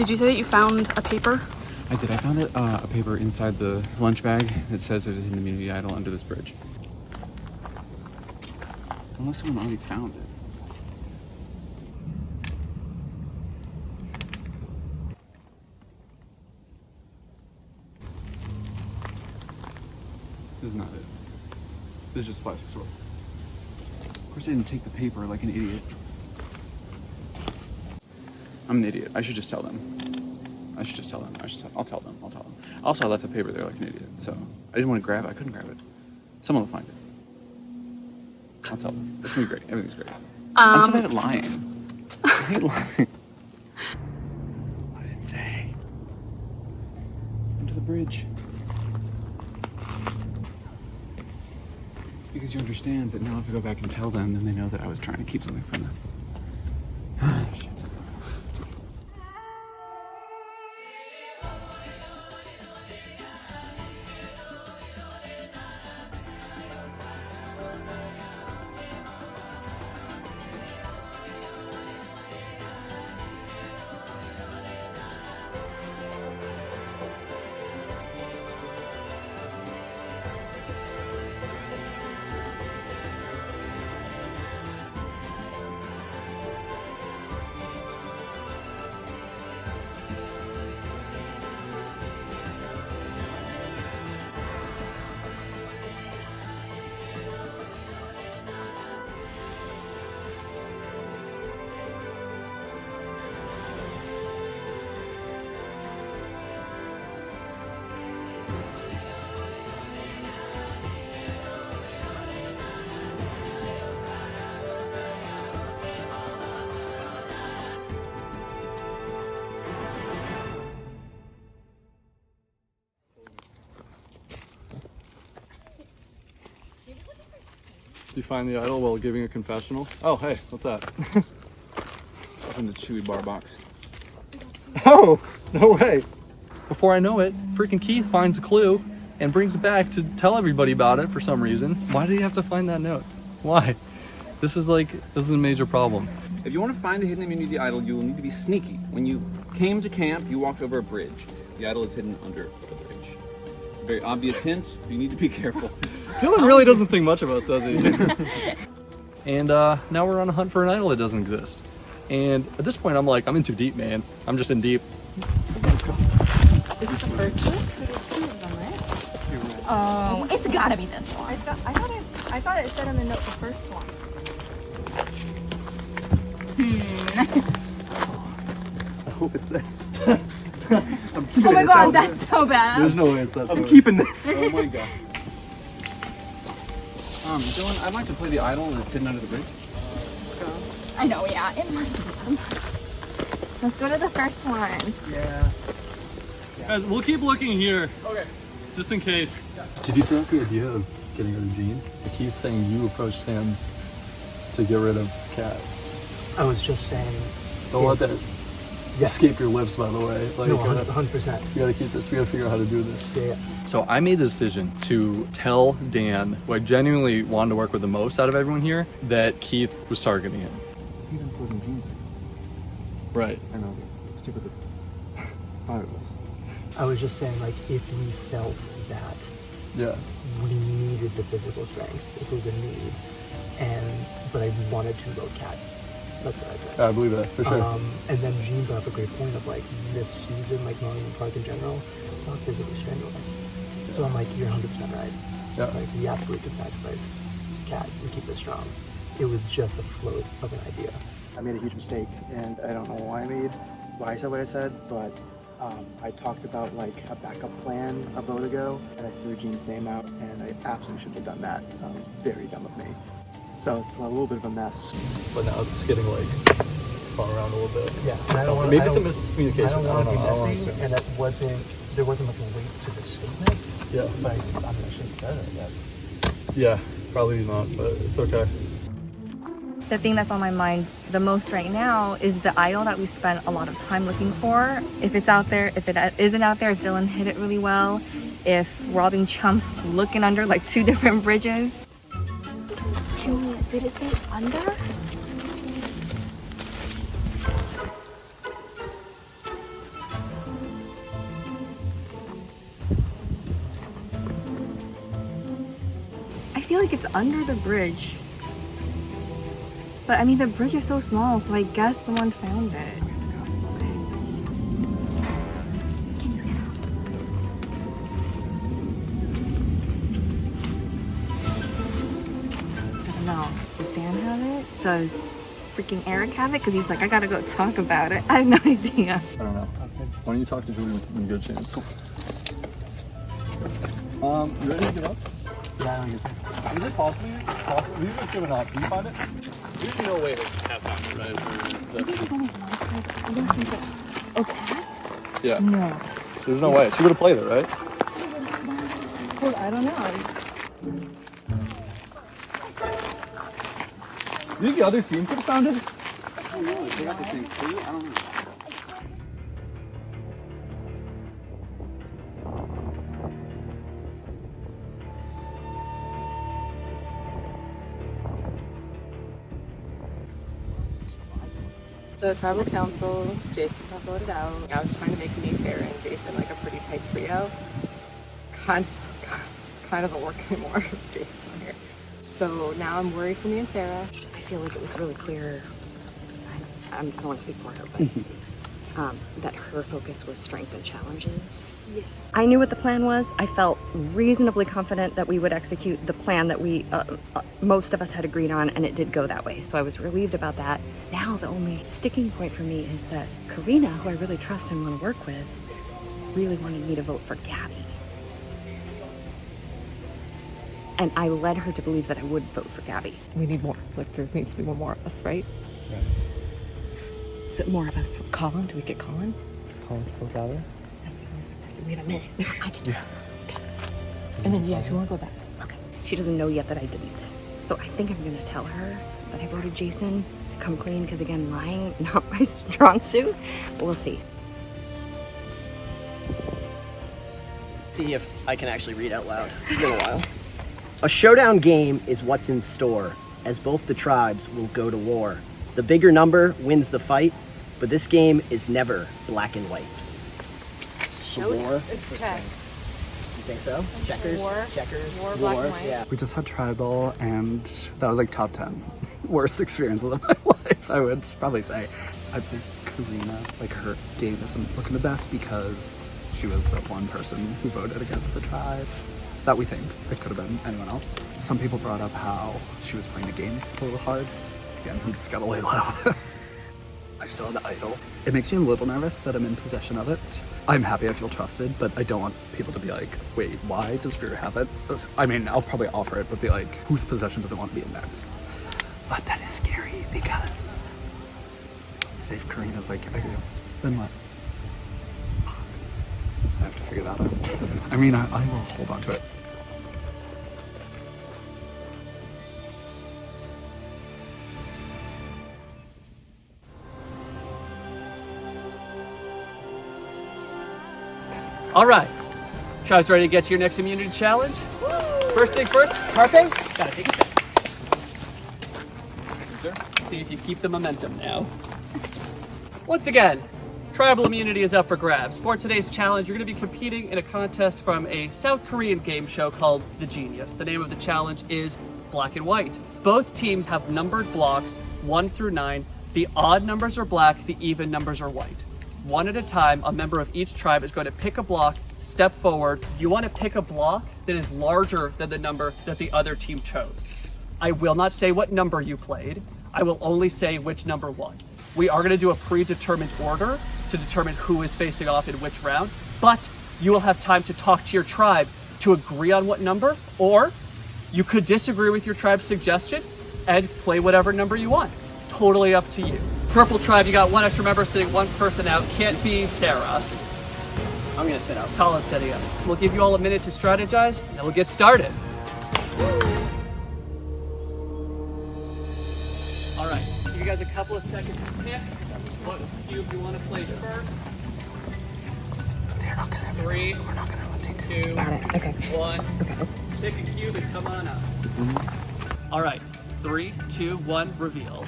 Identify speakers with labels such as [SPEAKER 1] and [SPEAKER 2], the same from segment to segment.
[SPEAKER 1] Did you say that you found a paper?
[SPEAKER 2] I did. I found a paper inside the lunch bag that says there's an immunity idol under this bridge. Unless someone already found it. This is not it. This is just a plastic sword. Of course I didn't take the paper like an idiot. I'm an idiot. I should just tell them. I'll tell them. Also, I left the paper there like an idiot, so I didn't want to grab it. I couldn't grab it. Someone will find it. I'll tell them. It's gonna be great. Everything's great. I'm so bad at lying. I hate lying. What did it say? Under the bridge. Because you understand that now if I go back and tell them, then they know that I was trying to keep something from them. Shit.
[SPEAKER 3] You find the idol while giving a confessional? Oh, hey, what's that?
[SPEAKER 2] Up in the chewy bar box.
[SPEAKER 3] Oh, no way. Before I know it, freaking Keith finds a clue and brings it back to tell everybody about it for some reason. Why did he have to find that note? Why? This is a major problem.
[SPEAKER 2] If you want to find the hidden immunity idol, you will need to be sneaky. When you came to camp, you walked over a bridge. The idol is hidden under the bridge. It's a very obvious hint. You need to be careful.
[SPEAKER 3] Dylan really doesn't think much of us, does he? And now we're on a hunt for an idol that doesn't exist. And at this point, I'm in too deep, man. I'm just in deep.
[SPEAKER 1] Is this the first one? There's two of them, right? Oh, it's gotta be this one. I thought it said on the note the first one.
[SPEAKER 3] I hope it's this.
[SPEAKER 1] Oh my god, that's so bad.
[SPEAKER 3] There's no way it's that.
[SPEAKER 2] I'm keeping this.
[SPEAKER 3] Oh my god.
[SPEAKER 2] Dylan, I'd like to play the idol that's hidden under the bridge.
[SPEAKER 1] I know, yeah, it must be them. Let's go to the first one.
[SPEAKER 3] Yeah. Guys, we'll keep looking here.
[SPEAKER 2] Okay.
[SPEAKER 3] Just in case.
[SPEAKER 4] Did you throw out the idea of getting rid of Gene?
[SPEAKER 3] Keith's saying you approached him to get rid of Kat.
[SPEAKER 5] I was just saying.
[SPEAKER 3] Don't let that escape your lips, by the way.
[SPEAKER 5] No, 100%.
[SPEAKER 3] You gotta keep this. We gotta figure out how to do this.
[SPEAKER 5] Yeah.
[SPEAKER 3] So I made the decision to tell Dan, who I genuinely wanted to work with the most out of everyone here, that Keith was targeting him.
[SPEAKER 2] He done floating jeans.
[SPEAKER 3] Right.
[SPEAKER 2] I know. Stick with the 5 of us.
[SPEAKER 5] I was just saying, like, if we felt that
[SPEAKER 3] Yeah.
[SPEAKER 5] we needed the physical strength, if it was a need, but I wanted to vote Cat. That's what I said.
[SPEAKER 3] I believe that, for sure.
[SPEAKER 5] And then Gene brought up a great point of, like, this season, like Millennium Park in general, it's not physically strenuous. So I'm like, you're 100% right.
[SPEAKER 3] Yeah.
[SPEAKER 5] Like, we absolutely could sacrifice Cat and keep it strong. It was just a float of an idea. I made a huge mistake, and I don't know why I said what I said, but I talked about like a backup plan a vote ago, and I threw Gene's name out, and I absolutely shouldn't have done that. Very dumb of me. So it's a little bit of a mess.
[SPEAKER 3] But now it's getting like spun around a little bit.
[SPEAKER 5] Yeah, and I don't wanna,
[SPEAKER 3] maybe it's a miscommunication.
[SPEAKER 5] I don't want to be messy,
[SPEAKER 3] understand.
[SPEAKER 5] and there wasn't like a weight to the statement.
[SPEAKER 3] Yeah.
[SPEAKER 5] But I shouldn't have said it, I guess.
[SPEAKER 3] Yeah, probably not, but it's okay.
[SPEAKER 6] The thing that's on my mind the most right now is the idol that we spent a lot of time looking for. If it's out there, if it isn't out there, if Dylan hit it really well, if we're all being chumps looking under like 2 different bridges.
[SPEAKER 1] Julia, did it say under?
[SPEAKER 6] like it's under the bridge. But I mean, the bridge is so small, so I guess someone found it. I don't know. Does Dan have it? Does freaking Eric have it? Because he's like, I gotta go talk about it. I have no idea.
[SPEAKER 3] I don't know. Why don't you talk to Julie when you get a chance? You ready to give up?
[SPEAKER 5] Yeah, I don't guess.
[SPEAKER 3] Is it possible? We've just given up. Can you find it? There's no way to have that, right?
[SPEAKER 6] I don't think so. Okay.
[SPEAKER 3] Yeah.
[SPEAKER 6] No.
[SPEAKER 3] There's no way. She would have played it, right?
[SPEAKER 6] Well, I don't know.
[SPEAKER 3] You think the other team could have found it?
[SPEAKER 2] I don't know. They got the same clue. I don't know.
[SPEAKER 7] So tribal council, Jason got voted out. I was trying to make me, Sarah, and Jason like a pretty tight trio. Kind of doesn't work anymore. Jason's not here. So now I'm worried for me and Sarah. I feel like it was really clear. I don't want to speak for her, but that her focus was strength and challenges. Yeah.
[SPEAKER 6] I knew what the plan was. I felt reasonably confident that we would execute the plan that we, most of us had agreed on, and it did go that way. So I was relieved about that. Now the only sticking point for me is that Karina, who I really trust and want to work with, really wanted me to vote for Gabby. And I led her to believe that I would vote for Gabby.
[SPEAKER 7] We need more. Like there needs to be more of us, right?
[SPEAKER 5] Right.
[SPEAKER 7] Is it more of us for Colin? Do we get Colin?
[SPEAKER 5] Colin for Gabby?
[SPEAKER 7] That's the only person. We have a minute. I can.
[SPEAKER 5] Yeah.
[SPEAKER 7] Okay. And then if you want to go back.
[SPEAKER 6] Okay. She doesn't know yet that I didn't. So I think I'm gonna tell her that I voted Jason to come clean, because again, lying, not my strong suit. But we'll see.
[SPEAKER 8] See if I can actually read out loud. It's been a while. A showdown game is what's in store, as both the tribes will go to war. The bigger number wins the fight, but this game is never black and white. War?
[SPEAKER 7] It's chess.
[SPEAKER 8] You think so? Checkers?
[SPEAKER 7] War.
[SPEAKER 8] Checkers?
[SPEAKER 7] War, black and white.
[SPEAKER 8] Yeah.
[SPEAKER 3] We just had tribal, and that was like top 10 worst experiences of my life, I would probably say. I'd say Karina, like her game isn't looking the best because she was the one person who voted against the tribe that we think. It could have been anyone else. Some people brought up how she was playing the game a little hard. Again, you just gotta lay low. I still have the idol. It makes me a little nervous that I'm in possession of it. I'm happy I feel trusted, but I don't want people to be like, wait, why does Drew have it? I mean, I'll probably offer it, but be like, whose possession doesn't want to be in next? But that is scary because say if Karina's like, I do, then what? I have to figure that out. I mean, I will hold on to it.
[SPEAKER 9] All right, tribes ready to get to your next immunity challenge? Woo! First thing first, carping, gotta take a sip. Sir, see if you keep the momentum now. Once again, tribal immunity is up for grabs. For today's challenge, you're gonna be competing in a contest from a South Korean game show called The Genius. The name of the challenge is Black and White. Both teams have numbered blocks, 1 through 9. The odd numbers are black, the even numbers are white. One at a time, a member of each tribe is going to pick a block, step forward. You want to pick a block that is larger than the number that the other team chose. I will not say what number you played. I will only say which number won. We are going to do a predetermined order to determine who is facing off in which round, but you will have time to talk to your tribe to agree on what number, or you could disagree with your tribe's suggestion and play whatever number you want. Totally up to you. Purple tribe, you got one extra member sitting one person out. Can't be Sarah.
[SPEAKER 8] I'm gonna sit out.
[SPEAKER 9] Colin's sitting out. We'll give you all a minute to strategize, and then we'll get started. All right, give you guys a couple of seconds to pick what cube you want to play first.
[SPEAKER 5] They're not gonna have
[SPEAKER 9] 3,
[SPEAKER 5] We're not gonna know what they do.
[SPEAKER 9] 2,
[SPEAKER 7] Got it. Okay.
[SPEAKER 9] 1.
[SPEAKER 7] Okay.
[SPEAKER 9] Pick a cube and come on up. All right, 3, 2, 1, reveal.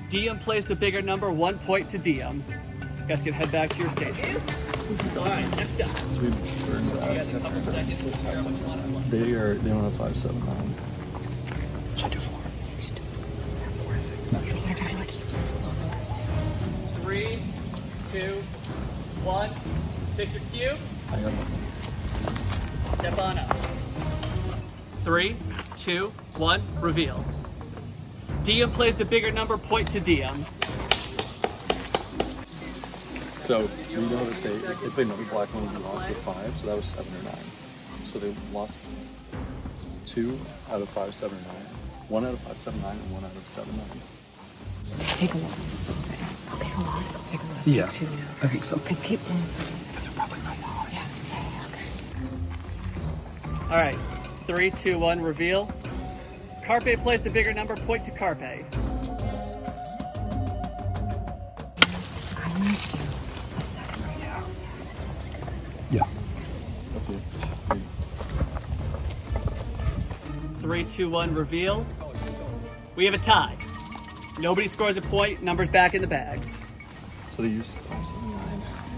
[SPEAKER 9] Diem plays the bigger number, 1 point to Diem. You guys can head back to your stations. Alright, next up.
[SPEAKER 3] So we burned
[SPEAKER 9] You guys a couple seconds to figure out what you want to play.
[SPEAKER 3] They don't have 5, 7, 9.
[SPEAKER 8] Should I do 4? 4 is it? No,
[SPEAKER 9] 3, 2, 1. Pick your cue.
[SPEAKER 3] I got nothing.
[SPEAKER 9] Step on up. 3, 2, 1. Reveal. Diem plays the bigger number. Point to Diem.
[SPEAKER 3] So we know that they played another black one and lost with 5, so that was 7 or 9. So they lost 2 out of 5, 7, or 9. 1 out of 5, 7, 9, and 1 out of 7, 9.
[SPEAKER 7] Take a loss, that's what I'm saying. I'll take a loss. Take a loss.
[SPEAKER 3] Yeah,
[SPEAKER 7] Take 2 now.
[SPEAKER 3] I think so.
[SPEAKER 7] Because keep playing. Because they're probably right now. Yeah, okay.
[SPEAKER 9] Alright. 3, 2, 1. Reveal. Carpe plays the bigger number. Point to Carpe.
[SPEAKER 7] I need you a second right now.
[SPEAKER 3] Yeah. Okay.
[SPEAKER 9] 3, 2, 1. Reveal. We have a tie. Nobody scores a point. Numbers back in the bags.
[SPEAKER 3] So they used 5, 7, 9,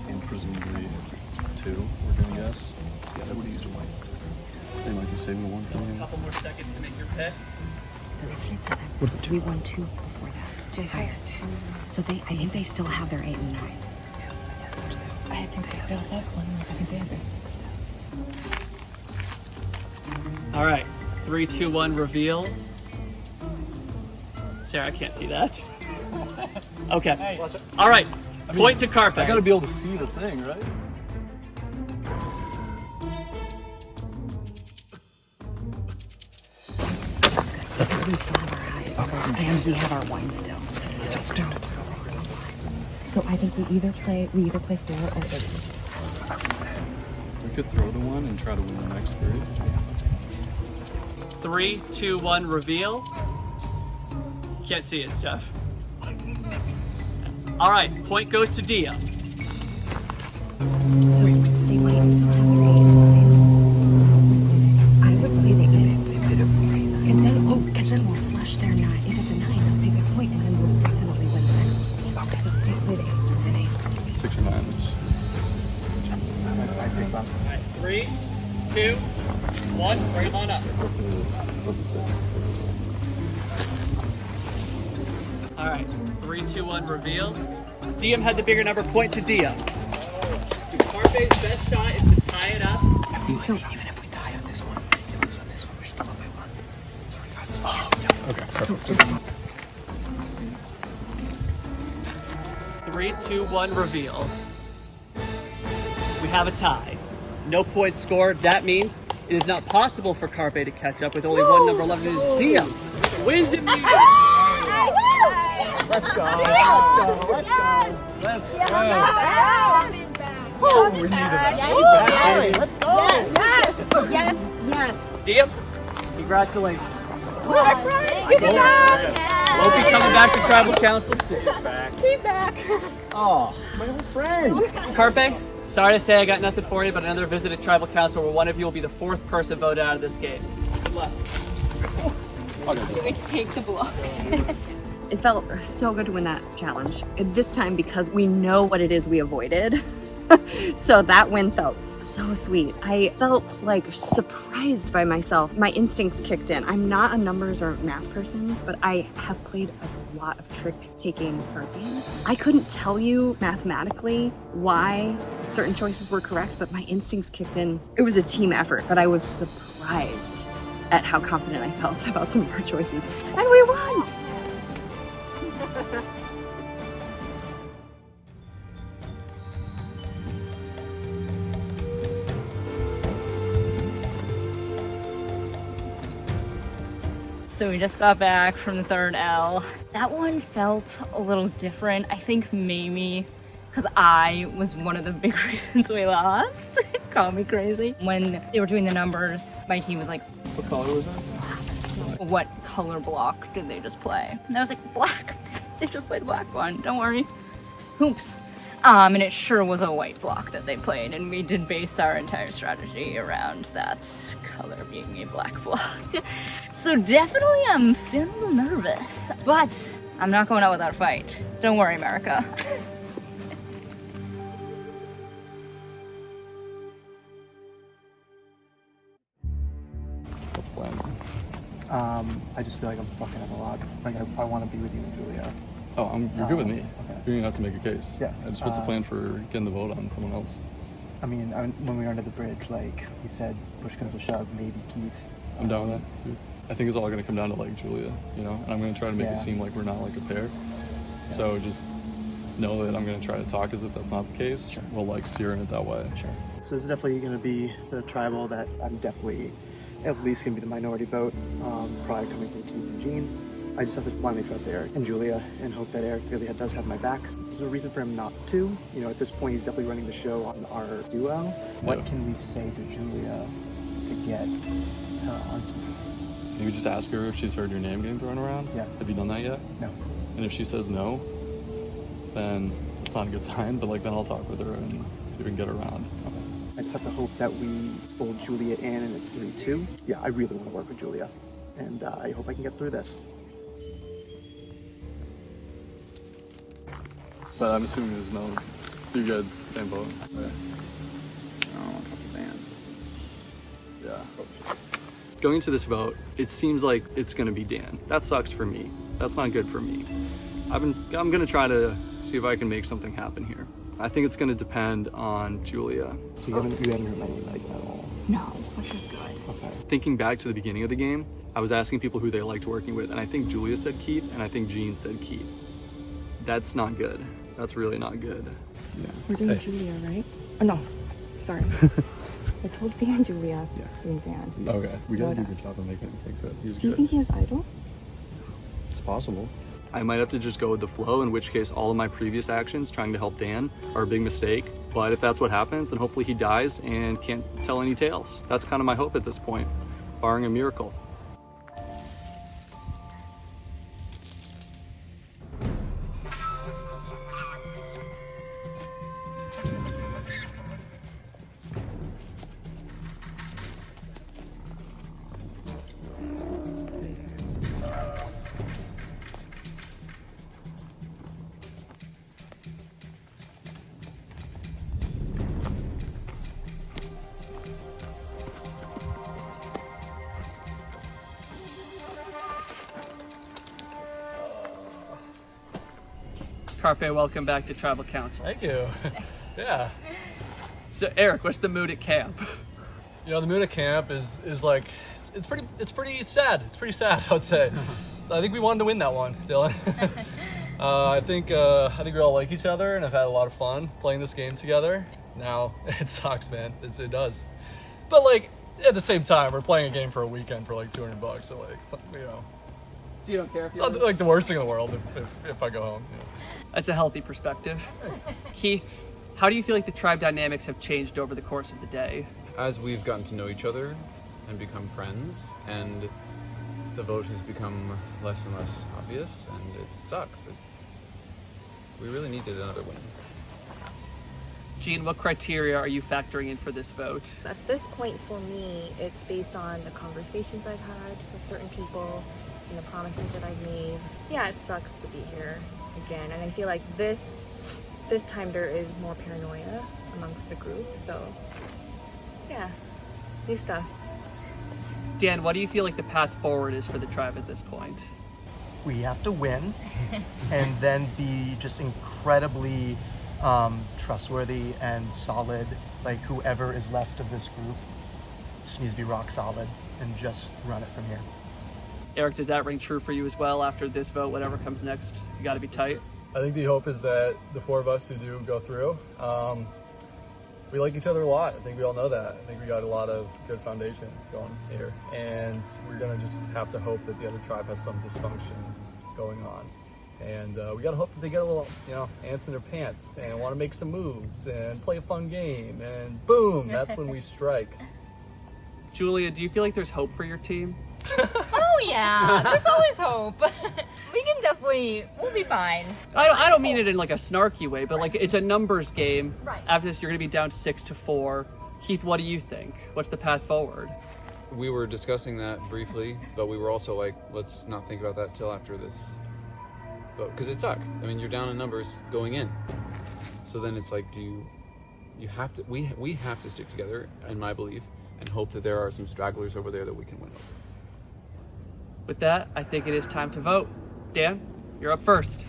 [SPEAKER 3] and presumably 2, we're gonna guess. Yeah, they would have used a white. They might be saving the 1 for
[SPEAKER 9] A
[SPEAKER 3] me.
[SPEAKER 9] couple more seconds to make your pick.
[SPEAKER 7] So they played 7. We won 2 before that. Jay hired 2. So I think they still have their 8 and 9. Yes, I think they also have 1. I think they have their 6 now.
[SPEAKER 9] All right, 3, 2, 1. Reveal. Sarah, I can't see that. Okay. All right. Point to Carpe.
[SPEAKER 3] I gotta be able to see the thing, right?
[SPEAKER 7] Because we still have our high. And we have our 1 still. So I think we either play 4 or 8.
[SPEAKER 3] We could throw the 1 and try to win the next 3.
[SPEAKER 9] 3, 2, 1. Reveal. Can't see it, Jeff. All right. Point goes to Diem.
[SPEAKER 7] So they might still have their 8 and 9. I would play the 8. Because then we'll flush their 9. If it's a 9, they'll take a point and then we'll definitely win the next one. Okay, so just play the 8.
[SPEAKER 3] 6 or 9.
[SPEAKER 5] I think that's
[SPEAKER 9] All right. 3, 2, 1. Bring them on up.
[SPEAKER 3] Up to 6.
[SPEAKER 9] All right. 3, 2, 1. Reveal. Diem had the bigger number. Point to Diem. Carpe's best shot is to tie it up.
[SPEAKER 7] So even if we die on this one, and lose on this one, we're still up by 1. Sorry, guys.
[SPEAKER 3] Okay, perfect.
[SPEAKER 9] 3, 2, 1. Reveal. We have a tie. No points scored. That means it is not possible for Carpe to catch up with only one number left. It is Diem. Wins immunity.
[SPEAKER 8] Let's go.
[SPEAKER 3] Oh, we needed that.
[SPEAKER 8] Let's go.
[SPEAKER 1] Yes.
[SPEAKER 9] Diem, congratulations.
[SPEAKER 1] Won't
[SPEAKER 9] Won't be coming back to Tribal Council soon.
[SPEAKER 1] Keep back.
[SPEAKER 8] Oh, my old friend.
[SPEAKER 9] Carpe, sorry to say I got nothing for you, but another visit at Tribal Council where one of you will be the 4th person voted out of this game. Good luck.
[SPEAKER 6] Take the blocks. It felt so good to win that challenge. This time because we know what it is we avoided. So that win felt so sweet. I felt like surprised by myself. My instincts kicked in. I'm not a numbers or math person, but I have played a lot of trick-taking card games. I couldn't tell you mathematically why certain choices were correct, but my instincts kicked in. It was a team effort, but I was surprised at how confident I felt about some of our choices. And we won! So we just got back from the 3rd L. That one felt a little different. I think maybe because I was one of the big reasons we lost. It called me crazy. When they were doing the numbers, my team was like,
[SPEAKER 3] What color was that?
[SPEAKER 6] what color block did they just play? And I was like, black. They just played black one, don't worry. Hoops. And it sure was a white block that they played, and we did base our entire strategy around that color being a black block. So definitely I'm feeling a little nervous, but I'm not going out without a fight. Don't worry, America.
[SPEAKER 5] I just feel like I'm fucking up a lot. Like I want to be with you and Julia.
[SPEAKER 3] Oh, you're good with me.
[SPEAKER 5] Okay.
[SPEAKER 3] You don't have to make a case.
[SPEAKER 5] Yeah.
[SPEAKER 3] And just what's the plan for getting the vote on someone else?
[SPEAKER 5] I mean, when we were under the bridge, like he said, push comes to shove, maybe Keith.
[SPEAKER 3] I'm down with that. I think it's all gonna come down to like Julia, you know, and I'm gonna try to make it seem like we're not like a pair. Yeah. So just know that I'm gonna try to talk as if that's not the case. Sure. We'll like steer in it that way.
[SPEAKER 5] Sure. So it's definitely gonna be the tribal that I'm definitely at least gonna be the minority vote, probably coming from Keith and Gene. I just have to blindly trust Eric and Julia and hope that Eric really does have my back. There's no reason for him not to. You know, at this point, he's definitely running the show on our duo. What can we say to Julia to get her onto?
[SPEAKER 3] Maybe just ask her if she's heard your name getting thrown around.
[SPEAKER 5] Yeah.
[SPEAKER 3] Have you done that yet?
[SPEAKER 5] No.
[SPEAKER 3] And if she says no, then it's not a good sign. But like, then I'll talk with her and see if we can get her around. Okay.
[SPEAKER 5] I just have to hope that we fold Julia in and it's 3-2. Yeah, I really want to work with Julia. And I hope I can get through this.
[SPEAKER 3] But I'm assuming there's no, you guys same boat.
[SPEAKER 2] Okay. I don't want to fuck the band.
[SPEAKER 3] Yeah. Going into this vote, it seems like it's gonna be Dan. That sucks for me. That's not good for me. I'm gonna try to see if I can make something happen here. I think it's gonna depend on Julia.
[SPEAKER 5] So you haven't heard my name like at all?
[SPEAKER 1] No, which is good.
[SPEAKER 5] Okay.
[SPEAKER 3] Thinking back to the beginning of the game, I was asking people who they liked working with, and I think Julia said Keith, and I think Gene said Keith. That's not good. That's really not good.
[SPEAKER 6] Yeah. We're doing Julia, right? Oh, no. Sorry. I told Dan Julia. Yeah. Doing Dan.
[SPEAKER 3] Okay. We gotta do a good job of making him think that he's
[SPEAKER 6] good. Do you think he has idol?
[SPEAKER 3] It's possible. I might have to just go with the flow, in which case all of my previous actions trying to help Dan are a big mistake. But if that's what happens, then hopefully he dies and can't tell any tales. That's kind of my hope at this point, barring a miracle.
[SPEAKER 9] Carpe, welcome back to Tribal Council.
[SPEAKER 3] Thank you. Yeah.
[SPEAKER 9] So Eric, what's the mood at camp?
[SPEAKER 3] You know, the mood at camp is like, it's pretty sad. It's pretty sad, I would say. So I think we wanted to win that one, Dylan. I think we all like each other and have had a lot of fun playing this game together. Now, it sucks, man. It does. But like, at the same time, we're playing a game for a weekend for like $200, so like, you know.
[SPEAKER 9] So you don't care if
[SPEAKER 3] It's not like the worst thing in the world if I go home. You know.
[SPEAKER 9] That's a healthy perspective. Keith, how do you feel like the tribe dynamics have changed over the course of the day?
[SPEAKER 10] As we've gotten to know each other and become friends, and the vote has become less and less obvious, and it sucks. We really needed another win.
[SPEAKER 9] Gene, what criteria are you factoring in for this vote?
[SPEAKER 6] At this point for me, it's based on the conversations I've had with certain people and the promises that I've made. Yeah, it sucks to be here again, and I feel like this time there is more paranoia amongst the group, so yeah, new stuff.
[SPEAKER 9] Dan, what do you feel like the path forward is for the tribe at this point?
[SPEAKER 5] We have to win and then be just incredibly trustworthy and solid. Like whoever is left of this group just needs to be rock solid and just run it from here.
[SPEAKER 9] Eric, does that ring true for you as well after this vote, whatever comes next? You gotta be tight.
[SPEAKER 3] I think the hope is that the four of us who do go through, we like each other a lot. I think we all know that. I think we got a lot of good foundation going here. And we're gonna just have to hope that the other tribe has some dysfunction going on. And we gotta hope that they get a little, you know, ants in their pants and wanna make some moves and play a fun game. And boom, that's when we strike.
[SPEAKER 9] Julia, do you feel like there's hope for your team?
[SPEAKER 1] Oh yeah, there's always hope. We can definitely, we'll be fine.
[SPEAKER 9] I don't mean it in like a snarky way, but like it's a numbers game.
[SPEAKER 1] Right.
[SPEAKER 9] After this, you're gonna be down 6-4. Keith, what do you think? What's the path forward?
[SPEAKER 10] We were discussing that briefly, but we were also like, let's not think about that till after this vote, because it sucks. I mean, you're down in numbers going in, so then it's like, you have to, we have to stick together, in my belief, and hope that there are some stragglers over there that we can win over.
[SPEAKER 9] With that, I think it is time to vote. Dan, you're up first.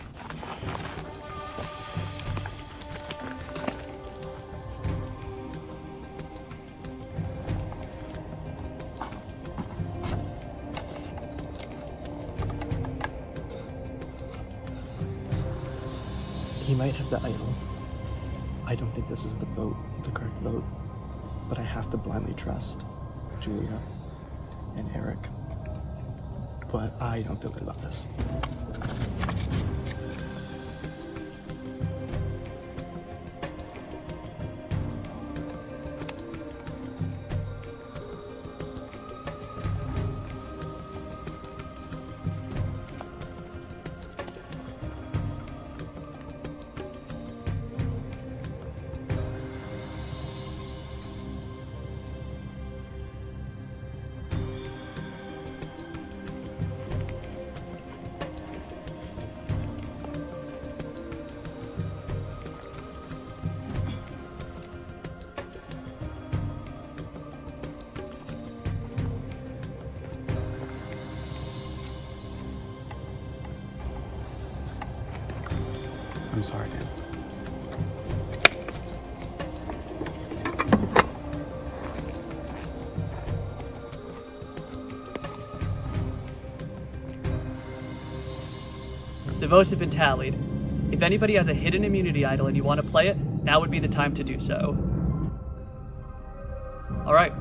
[SPEAKER 5] He might have the idol. I don't think this is the vote, the correct vote, but I have to blindly trust Julia and Eric. But I don't feel good about this.
[SPEAKER 2] I'm sorry, Dan.
[SPEAKER 9] The votes have been tallied. If anybody has a hidden immunity idol and you want to play it, now would be the time to do so. Alright.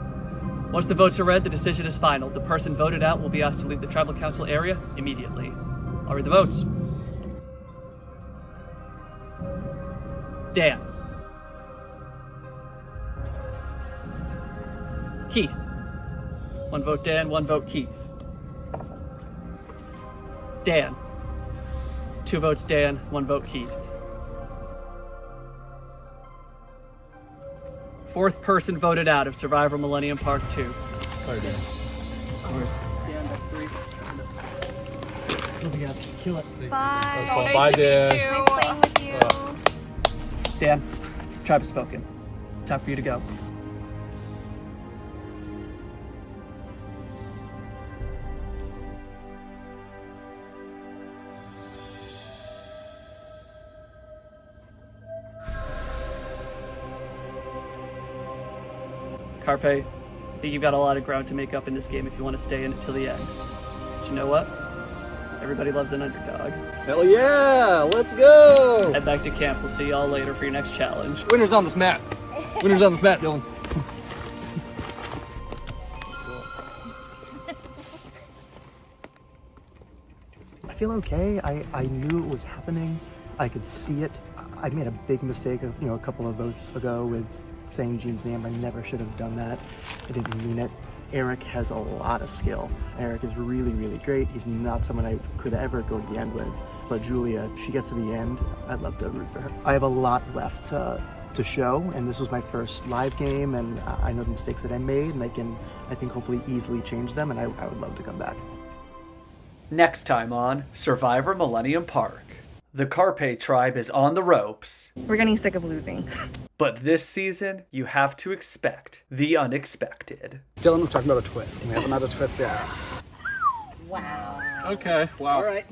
[SPEAKER 9] Once the votes are read, the decision is final. The person voted out will be asked to leave the tribal council area immediately. I'll read the votes. Dan. Keith. 1 vote Dan, 1 vote Keith. Dan. 2 votes Dan, 1 vote Keith. 4th person voted out of Survivor Millennium Park 2.
[SPEAKER 3] Sorry, Dan.
[SPEAKER 9] Of course. Dan, that's 3.
[SPEAKER 5] Oh my god, kill it.
[SPEAKER 6] Bye.
[SPEAKER 3] So nice bye, Dan.
[SPEAKER 6] Nice playing with you.
[SPEAKER 9] Dan, tribe has spoken. Time for you to go. Carpe, I think you've got a lot of ground to make up in this game if you want to stay in it till the end. But you know what? Everybody loves an underdog.
[SPEAKER 3] Hell yeah! Let's go!
[SPEAKER 9] Head back to camp. We'll see y'all later for your next challenge.
[SPEAKER 3] Winners on this map. Winners on this map, Dylan.
[SPEAKER 5] I feel okay. I knew it was happening. I could see it. I made a big mistake a couple of votes ago with saying Jean's name. I never should have done that. I didn't mean it. Eric has a lot of skill. Eric is really, really great. He's not someone I could ever go to the end with. But Julia, if she gets to the end, I'd love to root for her. I have a lot left to show, and this was my first live game, and I know the mistakes that I made, and I think hopefully easily change them, and I would love to come back.
[SPEAKER 9] Next time on Survivor Millennium Park. The Carpe tribe is on the ropes.
[SPEAKER 6] We're getting sick of losing.
[SPEAKER 9] But this season, you have to expect the unexpected.
[SPEAKER 5] Dylan was talking about a twist. We haven't had a twist yet.
[SPEAKER 6] Wow.
[SPEAKER 3] Okay, wow.
[SPEAKER 8] All right.